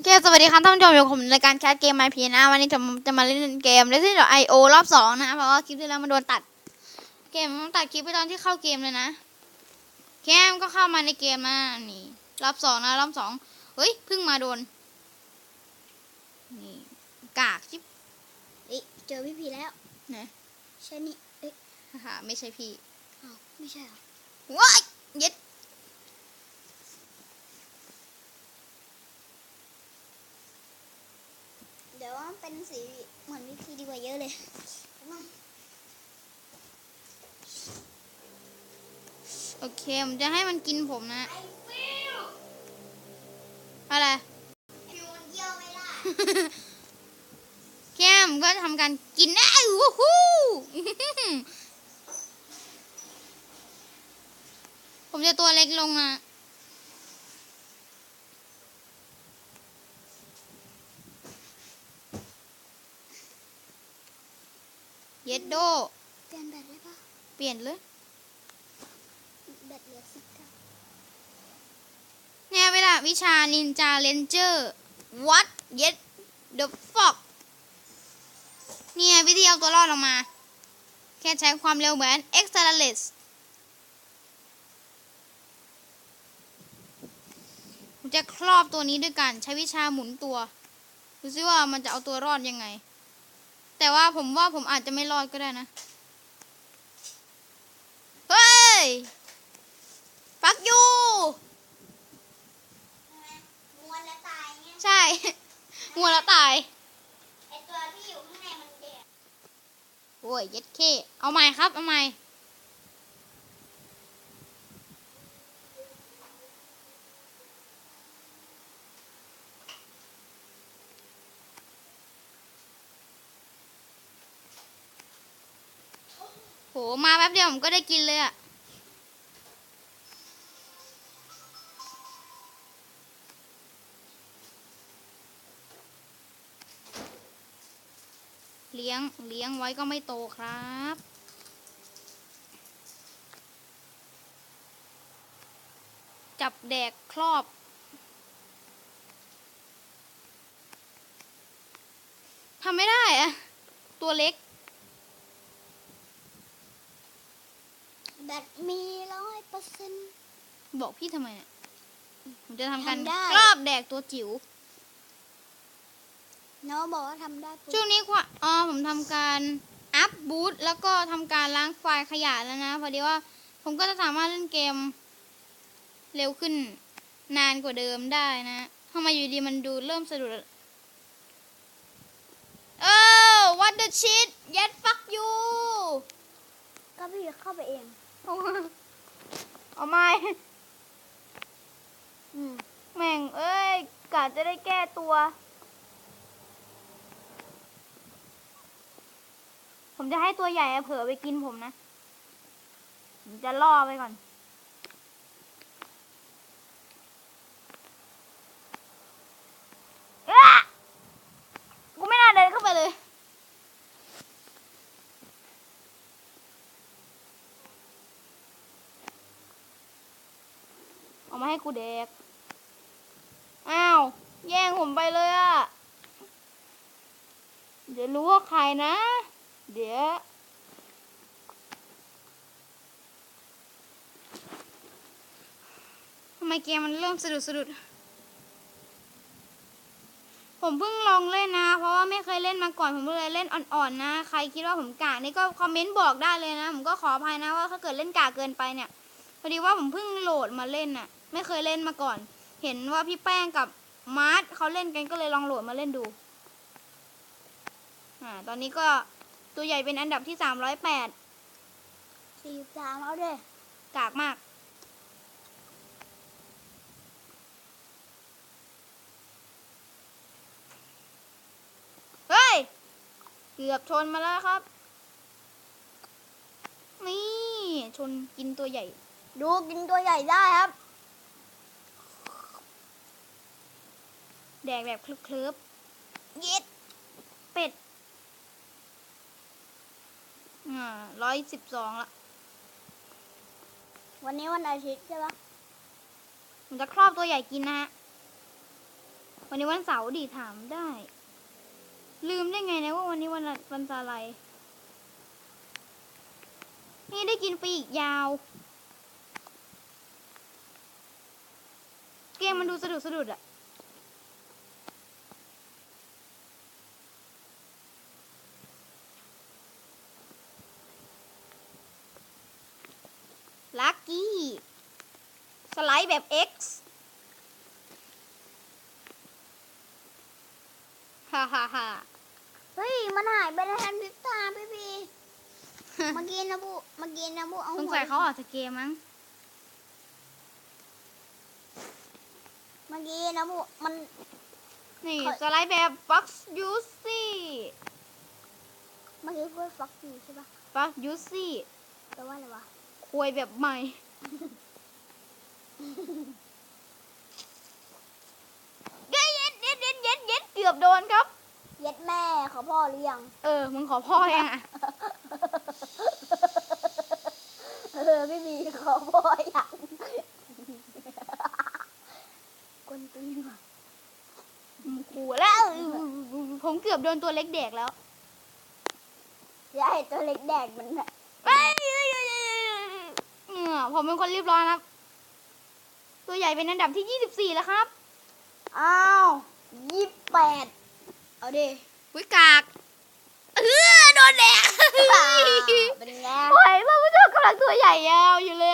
สวัสดีครับท่านผู้ชมอยู่ผมในรายการแคสเกมไอพีนะวันนี้จะมาเล่นเกม Resident IO รอบ2นะเพราะว่าคลิปที่แล้วมันโดนตัดเกมมันตัดคลิปไปตอนที่เข้าเกมเลยนะแคมก็เข้ามาในเกมนะนี่รอบ2นะรอบ2เฮ้ยเพิ่งมาโดนนี่กากจิ๊บเจอพี่แล้วนะใช่นี่ไม่ใช่พี่อ้าวไม่ใช่เหรอว้ายเย็ดเดี๋ยวว่าเป็นสีเหมือนวิธีดีกว่าเยอะเลยโอเคผมจะให้มันกินผมนะอะไรแก้มก็ทำการกินได้วู้ฮู้ผมจะตัวเล็กลงนะเย็ดโดเปลี่ยนแบตได้ปะเปลี่ยนเลยแบตเหลือ19เนี่ยเวลาวิชานินจาเลนเจอร์วัดเย็ดเดอะฟอกเนี่ยวิธีเอาตัวรอดออกมาแค่ใช้ความเร็วเหมือนเอ็กซ์เซลเลสผมจะครอบตัวนี้ด้วยกันใช้วิชาหมุนตัวดูซิว่ามันจะเอาตัวรอดยังไงแต่ว่าผมอาจจะไม่รอดก็ได้นะเฮ้ยฟักยูมัวแล้วตายเนี่ยใช่ มัวแล้วตายไอตัวที่อยู่ข้างในมันแดงโอ้ยเย็ดเคเอาใหม่ครับเอาใหม่โหมาแป๊บเดียวผมก็ได้กินเลยอะเลี้ยงไว้ก็ไม่โตครับจับแดกครอบทำไม่ได้อะตัวเล็กแบตมี100%บอกพี่ทำไมเนี่ยผมจะทำการครรอบแดกตัวจิ๋วน้องบอกว่าทำได้ช่วงนี้ผมทำการอัพบูทแล้วก็ทำการล้างไฟล์ขยะแล้วนะพอดีว่าผมก็จะสามารถเล่นเกมเร็วขึ้นนานกว่าเดิมได้นะทำไมอยู่ดีมันดูเริ่มสะดุดwhat the shit yes fuck you ก็พี่เข้าไปเองเอาไม่แม่งเอ้ยกะจะได้แก้ตัวผมจะให้ตัวใหญ่เผลอไปกินผมนะผมจะล่อไปก่อนกูไม่น่าเดินเข้าไปเลยเอามาให้กูเด็กอ้าวแย่งผมไปเลยอะเดี๋ยวรู้ว่าใครนะเดี๋ยวทำไมเกมมันเริ่มสะดุดผมเพิ่งลองเล่นนะเพราะว่าไม่เคยเล่นมาก่อนผมเลยเล่นอ่อนๆนะใครคิดว่าผมกากนี่ก็คอมเมนต์บอกได้เลยนะผมก็ขออภัยนะว่าถ้าเกิดเล่นกากเกินไปเนี่ยพอดีว่าผมเพิ่งโหลดมาเล่นน่ะไม่เคยเล่นมาก่อนเห็นว่าพี่แป้งกับมาร์ทเขาเล่นกันก็เลยลองโหลดมาเล่นดูตอนนี้ก็ตัวใหญ่เป็นอันดับที่308 43แล้วด้วยกากมากเฮ้ยเกือบชนมาแล้วครับนี่ชนกินตัวใหญ่ดูกินตัวใหญ่ได้ครับแดกแบบคลึบๆเย็ดเป็ด112ละวันนี้วันอาทิตย์ใช่ปะผมจะครอบตัวใหญ่กินนะฮะ วันนี้วันเสาร์ดิถามได้ ลืมได้ไงนะว่าวันนี้วันอะไรนี่ได้กินฟรีอีกยาว เกมมันดูสะดุดอะลัคกี้ สไลด์แบบ X ฮ่าฮ่าฮ่า เฮ้ยมันหายไปในทันพริบตาพี่พี เมื่อกี้นะบุเอา สงสัยเขาออกจากเกมมั้ง เมื่อกี้นะบุมัน นี่สไลด์แบบ Fox Juicy เมื่อกี้พูดฟักอยู่ใช่ปะ Fox Juicy แปลว่าอะไรวะ ควยแบบใหม่ เย็ดเกือบโดนครับ เย็ดแม่ขอพ่อหรือยัง มึงขอพ่อยังอ่ะ ไม่มีขอพ่อยังกวนตีนว่ะ ขู่แล้วผมเกือบโดนตัวเล็กแดกแล้ว อย่าให้ตัวเล็กแดกมันน่ะ ผมเป็นคนเรียบร้อยครับ ตัวใหญ่เป็นอันดับที่ 24 แล้วครับ อ้าว28เอาดิ วิกากโดนแดก เป็นไง โอ้ยพระพุทธเจ้ากำลังตัวใหญ่ยาวอยู่เลย